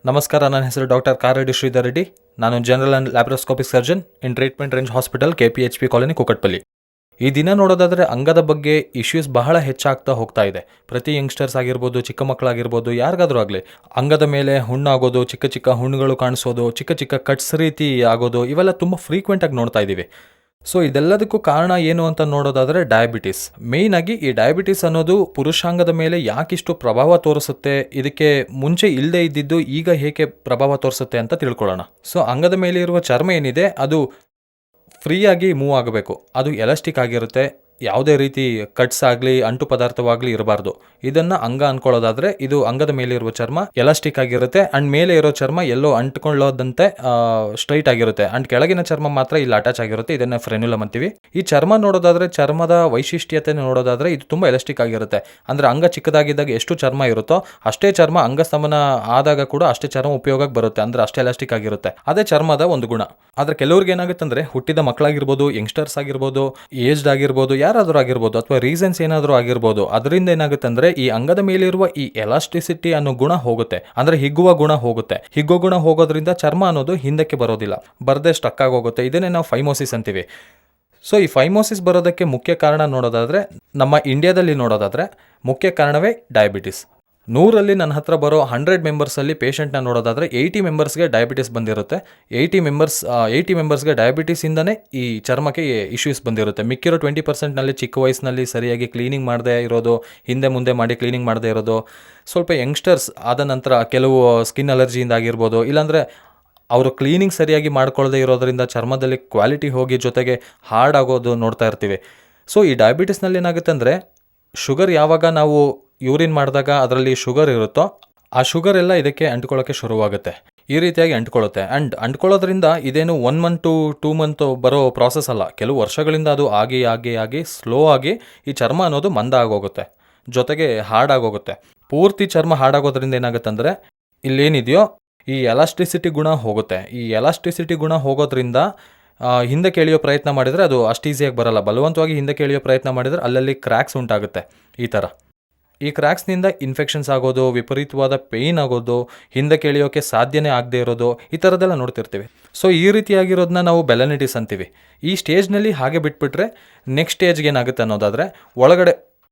ನಮಸ್ಕಾರ, ನನ್ನ ಹೆಸರು ಡಾಕ್ಟರ್ ಕಾರೆಡ್ಡಿ ಶ್ರೀಧರ್ ರೆಡ್ಡಿ. ನಾನು general and laparoscopic surgeon in treatment range hospital, KPHP colony, Kukatpally. ಈ ದಿನ ನೋಡೋದಾದರೆ ಅಂಗದ ಬಗ್ಗೆ ಇಶ್ಯೂಸ್ ಬಹಳ ಹೆಚ್ಚಾಗ್ತಾ ಹೋಗ್ತಾ ಇದೆ. ಪ್ರತಿ ಯಂಗ್ಸ್ಟರ್ಸ್ ಆಗಿರ್ಬೋದು, ಚಿಕ್ಕ ಮಕ್ಕಳಾಗಿರ್ಬೋದು, ಯಾರಿಗಾದರೂ ಆಗಲಿ ಅಂಗದ ಮೇಲೆ ಹುಣ್ಣಾಗೋದು, ಚಿಕ್ಕ ಚಿಕ್ಕ ಹುಣ್ಣುಗಳು ಕಾಣಿಸೋದು, ಚಿಕ್ಕ ಚಿಕ್ಕ ಕಟ್ಸ್ ರೀತಿ ಆಗೋದು, ಇವೆಲ್ಲ ತುಂಬ ಫ್ರೀಕ್ವೆಂಟಾಗಿ ನೋಡ್ತಾ ಇದ್ದೀವಿ. ಸೊ ಇದೆಲ್ಲದಕ್ಕೂ ಕಾರಣ ಏನು ಅಂತ ನೋಡೋದಾದರೆ ಡಯಾಬಿಟಿಸ್. ಮೇಯ್ನಾಗಿ ಈ ಡಯಾಬಿಟಿಸ್ ಅನ್ನೋದು ಪುರುಷಾಂಗದ ಮೇಲೆ ಯಾಕಿಷ್ಟು ಪ್ರಭಾವ ತೋರಿಸುತ್ತೆ, ಇದಕ್ಕೆ ಮುಂಚೆ ಇಲ್ಲದೆ ಇದ್ದಿದ್ದು ಈಗ ಹೇಗೆ ಪ್ರಭಾವ ತೋರಿಸುತ್ತೆ ಅಂತ ತಿಳ್ಕೊಳ್ಳೋಣ. ಸೊ ಅಂಗದ ಮೇಲೆ ಇರುವ ಚರ್ಮ ಏನಿದೆ ಅದು ಫ್ರೀಯಾಗಿ ಮೂವ್ ಆಗಬೇಕು. ಅದು ಎಲಾಸ್ಟಿಕ್ ಆಗಿರುತ್ತೆ. ಯಾವುದೇ ರೀತಿ ಕಟ್ಸ್ ಆಗಲಿ ಅಂಟು ಪದಾರ್ಥವಾಗಲಿ ಇರಬಾರ್ದು. ಇದನ್ನು ಅಂಗ ಅಂದ್ಕೊಳ್ಳೋದಾದರೆ ಇದು ಅಂಗದ ಮೇಲೆ ಇರುವ ಚರ್ಮ ಎಲಾಸ್ಟಿಕ್ ಆಗಿರುತ್ತೆ ಆ್ಯಂಡ್ ಮೇಲೆ ಇರೋ ಚರ್ಮ ಎಲ್ಲೋ ಅಂಟ್ಕೊಳ್ಳೋದಂತೆ ಸ್ಟ್ರೈಟ್ ಆಗಿರುತ್ತೆ ಆ್ಯಂಡ್ ಕೆಳಗಿನ ಚರ್ಮ ಮಾತ್ರ ಇಲ್ಲಿ ಅಟ್ಯಾಚ್ ಆಗಿರುತ್ತೆ. ಇದನ್ನು ಫ್ರೆನ್ಯುಲಮ್ ಅಂತೀವಿ. ಈ ಚರ್ಮ ನೋಡೋದಾದರೆ, ಚರ್ಮದ ವೈಶಿಷ್ಟ್ಯತೆ ನೋಡೋದಾದರೆ ಇದು ತುಂಬ ಎಲಾಸ್ಟಿಕ್ ಆಗಿರುತ್ತೆ. ಅಂದರೆ ಅಂಗ ಚಿಕ್ಕದಾಗಿದ್ದಾಗ ಎಷ್ಟು ಚರ್ಮ ಇರುತ್ತೋ ಅಷ್ಟೇ ಚರ್ಮ ಅಂಗಸ್ತಂಭನ ಆದಾಗ ಕೂಡ ಅಷ್ಟೇ ಚರ್ಮ ಉಪಯೋಗಕ್ಕೆ ಬರುತ್ತೆ. ಅಂದರೆ ಅಷ್ಟೇ ಎಲಾಸ್ಟಿಕ್ ಆಗಿರುತ್ತೆ. ಅದೇ ಚರ್ಮದ ಒಂದು ಗುಣ. ಆದರೆ ಕೆಲವ್ರಿಗೆ ಏನಾಗುತ್ತೆ ಅಂದರೆ, ಹುಟ್ಟಿದ ಮಕ್ಕಳಾಗಿರ್ಬೋದು, ಯಂಗ್ಸ್ಟರ್ಸ್ ಆಗಿರ್ಬೋದು, ಏಜ್ಡ್ ಆಗಿರ್ಬೋದು, ಯಾರಾದರೂ ಆಗಿರ್ಬೋದು, ಅಥವಾ ರೀಸನ್ಸ್ ಏನಾದರೂ ಆಗಿರ್ಬೋದು, ಅದರಿಂದ ಏನಾಗುತ್ತೆ ಅಂದರೆ ಈ ಅಂಗದ ಮೇಲಿರುವ ಈ ಎಲಾಸ್ಟಿಸಿಟಿ ಅನ್ನೋ ಗುಣ ಹೋಗುತ್ತೆ. ಅಂದರೆ ಹಿಗ್ಗುವ ಗುಣ ಹೋಗುತ್ತೆ. ಹಿಗ್ಗುವ ಗುಣ ಹೋಗೋದ್ರಿಂದ ಚರ್ಮ ಅನ್ನೋದು ಹಿಂದಕ್ಕೆ ಬರೋದಿಲ್ಲ, ಬರದೆ ಸ್ಟಕ್ ಆಗೋಗುತ್ತೆ. ಇದನ್ನೇ ನಾವು ಫೈಮೋಸಿಸ್ ಅಂತೀವಿ. ಸೊ ಈ ಫೈಮೋಸಿಸ್ ಬರೋದಕ್ಕೆ ಮುಖ್ಯ ಕಾರಣ ನೋಡೋದಾದರೆ, ನಮ್ಮ ಇಂಡಿಯಾದಲ್ಲಿ ನೋಡೋದಾದರೆ ಮುಖ್ಯ ಕಾರಣವೇ ಡಯಾಬಿಟಿಸ್. 100ರಲ್ಲಿ ನನ್ನ ಹತ್ರ ಬರೋ 100 ಮೆಂಬರ್ಸಲ್ಲಿ ಪೇಷಂಟ್ನ ನೋಡೋದಾದರೆ 80 ಮೆಂಬರ್ಸ್ಗೆ ಡಯಾಬಿಟಿಸ್ ಬಂದಿರುತ್ತೆ. 80 ಮೆಂಬರ್ಸ್ಗೆ ಡಯಾಬಿಟಿಸಿಂದನೇ ಈ ಚರ್ಮಕ್ಕೆ ಇಶ್ಯೂಸ್ ಬಂದಿರುತ್ತೆ. ಮಿಕ್ಕಿರೋ 20%ನಲ್ಲಿ ಚಿಕ್ಕ ವಯಸ್ಸಿನಲ್ಲಿ ಸರಿಯಾಗಿ ಕ್ಲೀನಿಂಗ್ ಮಾಡದೇ ಇರೋದು, ಹಿಂದೆ ಮುಂದೆ ಮಾಡಿ ಕ್ಲೀನಿಂಗ್ ಮಾಡದೇ ಇರೋದು, ಸ್ವಲ್ಪ ಯಂಗ್ಸ್ಟರ್ಸ್ ಆದ ನಂತರ ಕೆಲವು ಸ್ಕಿನ್ ಅಲರ್ಜಿಯಿಂದ ಆಗಿರ್ಬೋದು, ಇಲ್ಲಾಂದರೆ ಅವರು ಕ್ಲೀನಿಂಗ್ ಸರಿಯಾಗಿ ಮಾಡ್ಕೊಳ್ಳದೆ ಇರೋದರಿಂದ ಚರ್ಮದಲ್ಲಿ ಕ್ವಾಲಿಟಿ ಹೋಗಿ ಜೊತೆಗೆ ಹಾರ್ಡ್ ಆಗೋದು ನೋಡ್ತಾ ಇರ್ತೀವಿ. ಸೊ ಈ ಡಯಾಬಿಟಿಸ್ನಲ್ಲಿ ಏನಾಗುತ್ತೆ ಅಂದರೆ, ಶುಗರ್ ಯಾವಾಗ ನಾವು ಯೂರಿನ್ ಮಾಡಿದಾಗ ಅದರಲ್ಲಿ ಶುಗರ್ ಇರುತ್ತೋ ಆ ಶುಗರ್ ಎಲ್ಲ ಇದಕ್ಕೆ ಅಂಟ್ಕೊಳ್ಳೋಕ್ಕೆ ಶುರುವಾಗುತ್ತೆ. ಈ ರೀತಿಯಾಗಿ ಅಂಟ್ಕೊಳ್ಳುತ್ತೆ. ಆ್ಯಂಡ್ ಅಂಟ್ಕೊಳ್ಳೋದ್ರಿಂದ ಇದೇನು 1 ಮಂತ್ ಟು 2 ಮಂತ್ ಬರೋ ಪ್ರಾಸೆಸ್ ಅಲ್ಲ. ಕೆಲವು ವರ್ಷಗಳಿಂದ ಅದು ಆಗಿ ಸ್ಲೋ ಆಗಿ ಈ ಚರ್ಮ ಅನ್ನೋದು ಮಂದ ಆಗೋಗುತ್ತೆ, ಜೊತೆಗೆ ಹಾರ್ಡ್ ಆಗೋಗುತ್ತೆ. ಪೂರ್ತಿ ಚರ್ಮ ಹಾರ್ಡ್ ಆಗೋದ್ರಿಂದ ಏನಾಗುತ್ತೆ ಅಂದರೆ, ಇಲ್ಲೇನಿದೆಯೋ ಈ ಎಲಾಸ್ಟಿಸಿಟಿ ಗುಣ ಹೋಗುತ್ತೆ. ಈ ಎಲಾಸ್ಟಿಸಿಟಿ ಗುಣ ಹೋಗೋದ್ರಿಂದ ಹಿಂದಕ್ಕೆ ಎಳೆಯೋ ಪ್ರಯತ್ನ ಮಾಡಿದರೆ ಅದು ಅಷ್ಟು ಈಸಿಯಾಗಿ ಬರಲ್ಲ. ಬಲವಂತವಾಗಿ ಹಿಂದಕ್ಕೆ ಎಳೆಯೋ ಪ್ರಯತ್ನ ಮಾಡಿದರೆ ಅಲ್ಲಲ್ಲಿ ಕ್ರ್ಯಾಕ್ಸ್ ಉಂಟಾಗುತ್ತೆ. ಈ ಥರ ಈ ಕ್ರ್ಯಾಕ್ಸ್ನಿಂದ ಇನ್ಫೆಕ್ಷನ್ಸ್ ಆಗೋದು, ವಿಪರೀತವಾದ ಪೇಯ್ನ್ ಆಗೋದು, ಹಿಂದಕ್ಕೆ ಎಳೆಯೋಕ್ಕೆ ಸಾಧ್ಯನೇ ಆಗದೆ ಇರೋದು, ಈ ಥರದ್ದೆಲ್ಲ ನೋಡ್ತಿರ್ತೀವಿ. ಸೊ ಈ ರೀತಿಯಾಗಿರೋದನ್ನ ನಾವು ಬೆಲನಿಟಿಸ್ ಅಂತೀವಿ. ಈ ಸ್ಟೇಜ್ನಲ್ಲಿ ಹಾಗೆ ಬಿಟ್ಬಿಟ್ರೆ ನೆಕ್ಸ್ಟ್ ಸ್ಟೇಜ್ಗೆ ಏನಾಗುತ್ತೆ ಅನ್ನೋದಾದರೆ, ಒಳಗಡೆ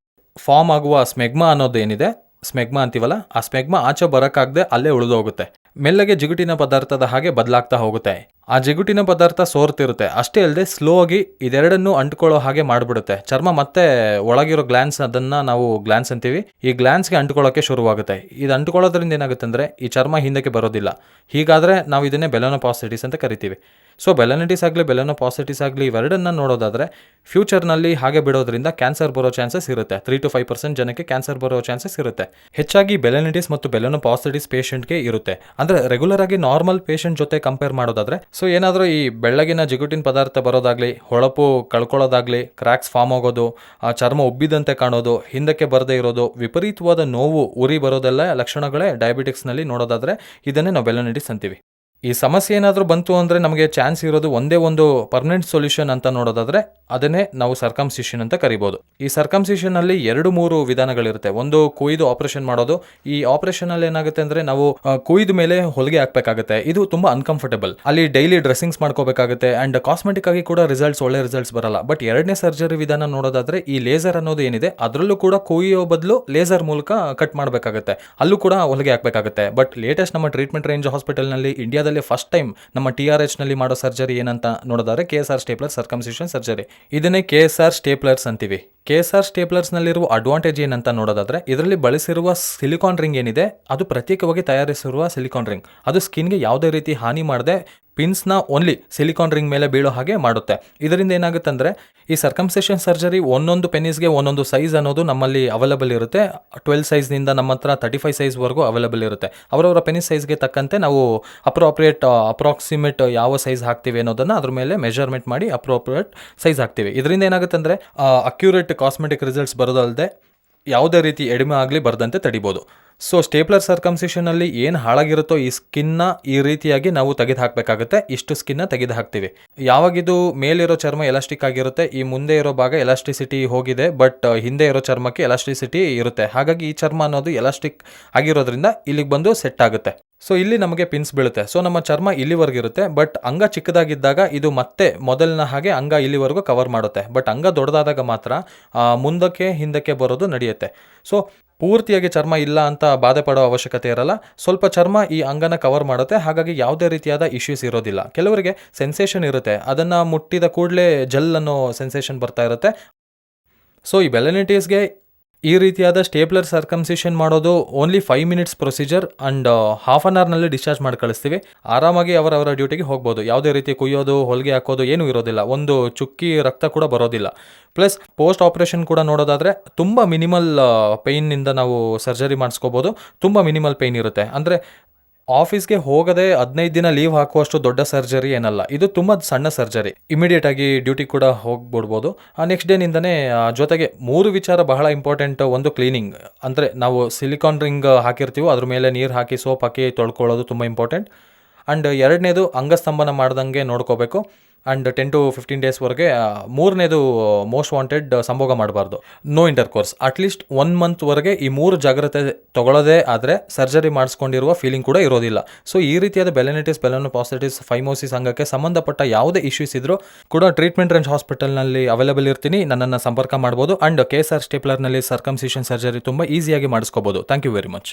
ಫಾರ್ಮ್ ಆಗುವ ಸ್ಮೆಗ್ಮಾ ಅನ್ನೋದೇನಿದೆ, ಸ್ಮೆಗ್ಮಾ ಅಂತೀವಲ್ಲ, ಆ ಸ್ಮೆಗ್ಮಾ ಆಚೆ ಬರೋಕ್ಕಾಗದೆ ಅಲ್ಲೇ ಉಳಿದೋಗುತ್ತೆ. ಮೆಲ್ಲಗೆ ಜಿಗುಟಿನ ಪದಾರ್ಥದ ಹಾಗೆ ಬದಲಾಗ್ತಾ ಹೋಗುತ್ತೆ. ಆ ಜಿಗುಟಿನ ಪದಾರ್ಥ ಸೋರ್ತಿರುತ್ತೆ. ಅಷ್ಟೇ ಅಲ್ಲದೆ ಸ್ಲೋ ಆಗಿ ಇದೆರಡನ್ನೂ ಅಂಟ್ಕೊಳ್ಳೋ ಹಾಗೆ ಮಾಡಿಬಿಡುತ್ತೆ. ಚರ್ಮ ಮತ್ತೆ ಒಳಗಿರೋ ಗ್ಲ್ಯಾನ್ಸ್, ಅದನ್ನು ನಾವು ಗ್ಲ್ಯಾನ್ಸ್ ಅಂತೀವಿ, ಈ ಗ್ಲ್ಯಾನ್ಸ್ಗೆ ಅಂಟ್ಕೊಳ್ಳೋಕ್ಕೆ ಶುರುವಾಗುತ್ತೆ. ಇದು ಅಂಟ್ಕೊಳ್ಳೋದ್ರಿಂದ ಏನಾಗುತ್ತೆ ಅಂದರೆ ಈ ಚರ್ಮ ಹಿಂದಕ್ಕೆ ಬರೋದಿಲ್ಲ. ಹೀಗಾದರೆ ನಾವು ಇದನ್ನೇ ಬೆಲನೋಪಾಸಿಟಿಸ್ ಅಂತ ಕರಿತೀವಿ. ಸೊ ಬೆಲನಿಟಿಸ್ ಆಗಲಿ ಬೆಲನೋಪಾಸಿಟಿಸ್ ಆಗಲಿ ಇವೆರಡನ್ನ ನೋಡೋದಾದರೆ ಫ್ಯೂಚರ್ನಲ್ಲಿ ಹಾಗೆ ಬಿಡೋದ್ರಿಂದ ಕ್ಯಾನ್ಸರ್ ಬರೋ ಚಾನ್ಸಸ್ ಇರುತ್ತೆ. 3 to 5% ಜನಕ್ಕೆ ಕ್ಯಾನ್ಸರ್ ಬರೋ ಚಾನ್ಸಸ್ ಇರುತ್ತೆ. ಹೆಚ್ಚಾಗಿ ಬೆಲನಿಟಿಸ್ ಮತ್ತು ಬೆಲನೋಪಾಸಿಟಿಸ್ ಪೇಷಂಟ್ಗೆ ಇರುತ್ತೆ. ಅಂದರೆ ರೆಗ್ಯುಲರ್ ಆಗಿ ನಾರ್ಮಲ್ ಪೇಷಂಟ್ ಜೊತೆ ಕಂಪೇರ್ ಮಾಡೋದಾದರೆ, ಸೊ ಏನಾದರೂ ಈ ಬೆಳ್ಳಗಿನ ಜಿಗುಟಿನ ಪದಾರ್ಥ ಬರೋದಾಗಲಿ, ಹೊಳಪು ಕಳ್ಕೊಳ್ಳೋದಾಗಲಿ, ಕ್ರ್ಯಾಕ್ಸ್ ಫಾರ್ಮ್ ಆಗೋದು, ಆ ಚರ್ಮ ಉಬ್ಬಿದಂತೆ ಕಾಣೋದು, ಹಿಂದಕ್ಕೆ ಬರದೇ ಇರೋದು, ವಿಪರೀತವಾದ ನೋವು, ಉರಿ ಬರೋದೆಲ್ಲ ಲಕ್ಷಣಗಳೇ ಡಯಾಬಿಟಿಕ್ಸ್ನಲ್ಲಿ ನೋಡೋದಾದರೆ ಇದನ್ನೇ ನಾವು ಬೆಲನಿಟಿಸ್ ಅಂತೀವಿ. ಈ ಸಮಸ್ಯೆ ಏನಾದರೂ ಬಂತು ಅಂದರೆ ನಮಗೆ ಚಾನ್ಸ್ ಇರೋದು ಒಂದೇ ಒಂದು ಪರ್ಮನೆಂಟ್ ಸೊಲ್ಯೂಷನ್ ಅಂತ ನೋಡೋದಾದರೆ ಅದನ್ನೇ ನಾವು ಸರ್ಕಮ್ಸಿಷನ್ ಅಂತ ಕರಿಬೋದು. ಈ ಸರ್ಕಮ್ಸಿಷನಲ್ಲಿ 2-3 ವಿಧಾನಗಳಿರುತ್ತೆ. ಒಂದು ಕೊಯ್ದು ಆಪರೇಷನ್ ಮಾಡೋದು. ಈ ಆಪರೇಷನಲ್ಲಿ ಏನಾಗುತ್ತೆ ಅಂದರೆ ನಾವು ಕೊಯ್ದ ಮೇಲೆ ಹೊಲಿಗೆ ಹಾಕಬೇಕಾಗುತ್ತೆ. ಇದು ತುಂಬ ಅನ್ಕಂಫರ್ಟಬಲ್. ಅಲ್ಲಿ ಡೈಲಿ ಡ್ರೆಸ್ಸಿಂಗ್ಸ್ ಮಾಡ್ಕೋಬೇಕಾಗುತ್ತೆ ಆ್ಯಂಡ್ ಕಾಸ್ಮೆಟಿಕ್ ಆಗಿ ಕೂಡ ಒಳ್ಳೆ ರಿಸಲ್ಟ್ಸ್ ಬರಲ್ಲ. ಬಟ್ ಎರಡನೇ ಸರ್ಜರಿ ವಿಧಾನ ನೋಡೋದಾದರೆ ಈ ಲೇಸರ್ ಅನ್ನೋದು ಏನಿದೆ ಅದರಲ್ಲೂ ಕೂಡ ಕೊಯ್ಯೋ ಬದಲು ಲೇಸರ್ ಮೂಲಕ ಕಟ್ ಮಾಡಬೇಕಾಗುತ್ತೆ. ಅಲ್ಲೂ ಕೂಡ ಹೊಲಿಗೆ ಹಾಕಬೇಕಾಗುತ್ತೆ. ಬಟ್ ಲೇಟೆಸ್ಟ್ ನಮ್ಮ ಟ್ರೀಟ್ಮೆಂಟ್ ರೇಂಜ್ ಹಾಸ್ಪಿಟಲ್ನಲ್ಲಿ ಇಂಡಿಯಾದಲ್ಲಿ ಫಸ್ಟ್ ಟೈಮ್ ನಮ್ಮ TRH ನಲ್ಲಿ ಮಾಡೋ ಸರ್ಜರಿ ಏನಂತ ನೋಡೋದಾದ್ರೆ KSR ಸ್ಟೇಪ್ಲರ್ ಸರ್ಕಮ್ಸಿಷನ್ ಸರ್ಜರಿ. ಇದನ್ನೇ KSR ಸ್ಟೇಪ್ಲರ್ಸ್ ಅಂತೀವಿ. KSR ಸ್ಟೇಪ್ಲರ್ಸ್ನಲ್ಲಿರುವ ಅಡ್ವಾಂಟೇಜ್ ಏನಂತ ನೋಡೋದಾದರೆ, ಇದರಲ್ಲಿ ಬಳಸಿರುವ ಸಿಲಿಕಾನ್ ರಿಂಗ್ ಏನಿದೆ ಅದು ಪ್ರತ್ಯೇಕವಾಗಿ ತಯಾರಿಸಿರುವ ಸಿಲಿಕಾನ್ ರಿಂಗ್. ಅದು ಸ್ಕಿನ್ಗೆ ಯಾವುದೇ ರೀತಿ ಹಾನಿ ಮಾಡದೆ ಪಿನ್ಸ್ನ ಓನ್ಲಿ ಸಿಲಿಕಾನ್ ರಿಂಗ್ ಮೇಲೆ ಬೀಳೋ ಹಾಗೆ ಮಾಡುತ್ತೆ. ಇದರಿಂದ ಏನಾಗುತ್ತೆ ಅಂದರೆ ಈ ಸರ್ಕಮ್ಸಿಷನ್ ಸರ್ಜರಿ ಒಂದೊಂದು ಪೆನಿಸ್ಗೆ ಒಂದೊಂದು ಸೈಜ್ ಅನ್ನೋದು ನಮ್ಮಲ್ಲಿ ಅವೈಲಬಲ್ ಇರುತ್ತೆ. 12 ಸೈಜ್ನಿಂದ ನಮ್ಮ ಹತ್ರ 35 ಸೈಜ್ವರೆಗೂ ಅವೈಲಬಲ್ ಇರುತ್ತೆ. ಅವರವರ ಪೆನಿಸ್ ಸೈಜ್ಗೆ ತಕ್ಕಂತೆ ನಾವು ಅಪ್ರಾಕ್ಸಿಮೇಟ್ ಯಾವ ಸೈಜ್ ಹಾಕ್ತೀವಿ ಅನ್ನೋದನ್ನು ಅದ್ರ ಮೇಲೆ ಮೆಜರ್ಮೆಂಟ್ ಮಾಡಿ ಅಪ್ರೋಪ್ರಿಯೇಟ್ ಸೈಜ್ ಹಾಕ್ತೀವಿ. ಇದರಿಂದ ಏನಾಗುತ್ತೆ ಅಂದರೆ ಅಕ್ಯುರೇಟ್ ಕಾಸ್ಮೆಟಿಕ್ ರಿಸಲ್ಟ್ಸ್ ಬರೋದಲ್ಲದೆ ಯಾವುದೇ ರೀತಿ ಎಡಿಮೆ ಆಗಲಿ ಬರದಂತೆ ತಡಿಬೋದು. ಸೊ ಸ್ಟೇಪ್ಲರ್ ಸರ್ಕಮ್ಸಿಷನಲ್ಲಿ ಏನು ಹಾಳಾಗಿರುತ್ತೋ ಈ ಸ್ಕಿನ್ನ ಈ ರೀತಿಯಾಗಿ ನಾವು ತೆಗೆದು ಹಾಕಬೇಕಾಗುತ್ತೆ. ಇಷ್ಟು ಸ್ಕಿನ್ನ ತೆಗೆದು ಹಾಕ್ತೀವಿ. ಯಾವಾಗಿದು ಮೇಲಿರೋ ಚರ್ಮ ಎಲಾಸ್ಟಿಕ್ ಆಗಿರುತ್ತೆ, ಈ ಮುಂದೆ ಇರೋ ಭಾಗ ಎಲಾಸ್ಟಿಸಿಟಿ ಹೋಗಿದೆ, ಬಟ್ ಹಿಂದೆ ಇರೋ ಚರ್ಮಕ್ಕೆ ಎಲಾಸ್ಟಿಸಿಟಿ ಇರುತ್ತೆ. ಹಾಗಾಗಿ ಈ ಚರ್ಮ ಅನ್ನೋದು ಎಲಾಸ್ಟಿಕ್ ಆಗಿರೋದ್ರಿಂದ ಇಲ್ಲಿಗೆ ಬಂದು ಸೆಟ್ ಆಗುತ್ತೆ. ಸೊ ಇಲ್ಲಿ ನಮಗೆ ಪಿನ್ಸ್ ಬೀಳುತ್ತೆ. ಸೊ ನಮ್ಮ ಚರ್ಮ ಇಲ್ಲಿವರೆಗೆ ಇರುತ್ತೆ, ಬಟ್ ಅಂಗ ಚಿಕ್ಕದಾಗಿದ್ದಾಗ ಇದು ಮತ್ತೆ ಮೊದಲಿನ ಹಾಗೆ ಅಂಗ ಇಲ್ಲಿವರೆಗೂ ಕವರ್ ಮಾಡುತ್ತೆ. ಬಟ್ ಅಂಗ ದೊಡ್ಡದಾದಾಗ ಮಾತ್ರ ಮುಂದಕ್ಕೆ ಹಿಂದಕ್ಕೆ ಬರೋದು ನಡೆಯುತ್ತೆ. ಸೊ ಪೂರ್ತಿಯಾಗಿ ಚರ್ಮ ಇಲ್ಲ ಅಂತ ಬಾಧೆ ಪಡೋ ಅವಶ್ಯಕತೆ ಇರಲ್ಲ. ಸ್ವಲ್ಪ ಚರ್ಮ ಈ ಅಂಗನ ಕವರ್ ಮಾಡುತ್ತೆ, ಹಾಗಾಗಿ ಯಾವುದೇ ರೀತಿಯಾದ ಇಶ್ಯೂಸ್ ಇರೋದಿಲ್ಲ. ಕೆಲವರಿಗೆ ಸೆನ್ಸೇಷನ್ ಇರುತ್ತೆ, ಅದನ್ನು ಮುಟ್ಟಿದ ಕೂಡಲೇ ಜೆಲ್ ಅನ್ನೋ ಸೆನ್ಸೇಷನ್ ಬರ್ತಾ ಇರುತ್ತೆ. ಸೊ ಈ ಬೆಲೆನಿಟೀಸ್ಗೆ ಈ ರೀತಿಯಾದ ಸ್ಟೇಪ್ಲರ್ ಸರ್ಕಮ್ಸಿಷನ್ ಮಾಡೋದು only 5 minutes procedure and half an ಅವರ್ನಲ್ಲಿ ಡಿಸ್ಚಾರ್ಜ್ ಮಾಡಿ ಕಳಿಸ್ತೀವಿ. ಆರಾಮಾಗಿ ಅವರವರ ಡ್ಯೂಟಿಗೆ ಹೋಗ್ಬೋದು. ಯಾವುದೇ ರೀತಿ ಕುಯ್ಯೋದು, ಹೊಲಿಗೆ ಹಾಕೋದು ಏನೂ ಇರೋದಿಲ್ಲ. ಒಂದು ಚುಕ್ಕಿ ರಕ್ತ ಕೂಡ ಬರೋದಿಲ್ಲ. ಪ್ಲಸ್ ಪೋಸ್ಟ್ ಆಪ್ರೇಷನ್ ಕೂಡ ನೋಡೋದಾದರೆ ತುಂಬ ಮಿನಿಮಲ್ ಪೇಯ್ನಿಂದ ನಾವು ಸರ್ಜರಿ ಮಾಡಿಸ್ಕೋಬೋದು. ತುಂಬ ಮಿನಿಮಲ್ ಪೇಯ್ನ್ ಇರುತ್ತೆ. ಅಂದರೆ ಆಫೀಸ್ಗೆ ಹೋಗದೆ 15 ದಿನ ಲೀವ್ ಹಾಕುವಷ್ಟು ದೊಡ್ಡ ಸರ್ಜರಿ ಏನಲ್ಲ. ಇದು ತುಂಬ ಸಣ್ಣ ಸರ್ಜರಿ. ಇಮಿಡಿಯೇಟ್ ಆಗಿ ಡ್ಯೂಟಿ ಕೂಡ ಹೋಗ್ಬಿಡ್ಬೋದು. ನೆಕ್ಸ್ಟ್ ಡೇನಿಂದನೇ ಜೊತೆಗೆ 3 ವಿಚಾರ ಬಹಳ ಇಂಪಾರ್ಟೆಂಟ್. ಒಂದು ಕ್ಲೀನಿಂಗ್, ಅಂದರೆ ನಾವು ಸಿಲಿಕಾನ್ ರಿಂಗ್ ಹಾಕಿರ್ತೀವೋ ಅದ್ರ ಮೇಲೆ ನೀರು ಹಾಕಿ ಸೋಪ್ ಹಾಕಿ ತೊಳ್ಕೊಳ್ಳೋದು ತುಂಬ ಇಂಪಾರ್ಟೆಂಟ್. ಆ್ಯಂಡ್ ಎರಡನೇದು ಅಂಗಸ್ತಂಭನ ಮಾಡ್ದಂಗೆ ನೋಡ್ಕೋಬೇಕು. And 10 to 15 ಡೇಸ್ವರೆಗೆ. ಮೂರನೇದು ಮೋಸ್ಟ್ ವಾಂಟೆಡ್, ಸಂಭೋಗ ಮಾಡಬಾರ್ದು, ನೋ ಇಂಟರ್ಕೋರ್ಸ್. ಅಟ್ಲೀಸ್ಟ್ 1 ಮಂತ್ವರೆಗೆ ಈ 3 ಜಾಗ್ರತೆ ತಗೊಳ್ಳೋದೇ ಆದರೆ ಸರ್ಜರಿ ಮಾಡಿಸ್ಕೊಂಡಿರುವ ಫೀಲಿಂಗ್ ಕೂಡ ಇರೋದಿಲ್ಲ. ಸೊ ಈ ರೀತಿಯಾದ ಬೆಲೆನಿಟಿಸ್, ಬೆಲೆನೋಪಾಸಿಟಿಸ್, ಫೈಮೋಸಿಸ್ ಅಂಗಕ್ಕೆ ಸಂಬಂಧಪಟ್ಟ ಯಾವುದೇ ಇಶ್ಯೂಸ್ ಇದ್ರೂ ಕೂಡ ಟ್ರೀಟ್ಮೆಂಟ್ ರೇಂಜ್ ಹಾಸ್ಪಿಟಲ್ನಲ್ಲಿ ಅವೈಲೇಬಲ್ ಇರ್ತೀನಿ. ನನ್ನನ್ನು ಸಂಪರ್ಕ ಮಾಡ್ಬೋದು. ಆ್ಯಂಡ್ KSR ಸ್ಟೇಪ್ಲರ್ನಲ್ಲಿ ಸರ್ಕಮ್ಸಿಷನ್ ಸರ್ಜರಿ ತುಂಬ ಈಸಿಯಾಗಿ ಮಾಡಿಸ್ಕೋಬೋದು. Thank you very much.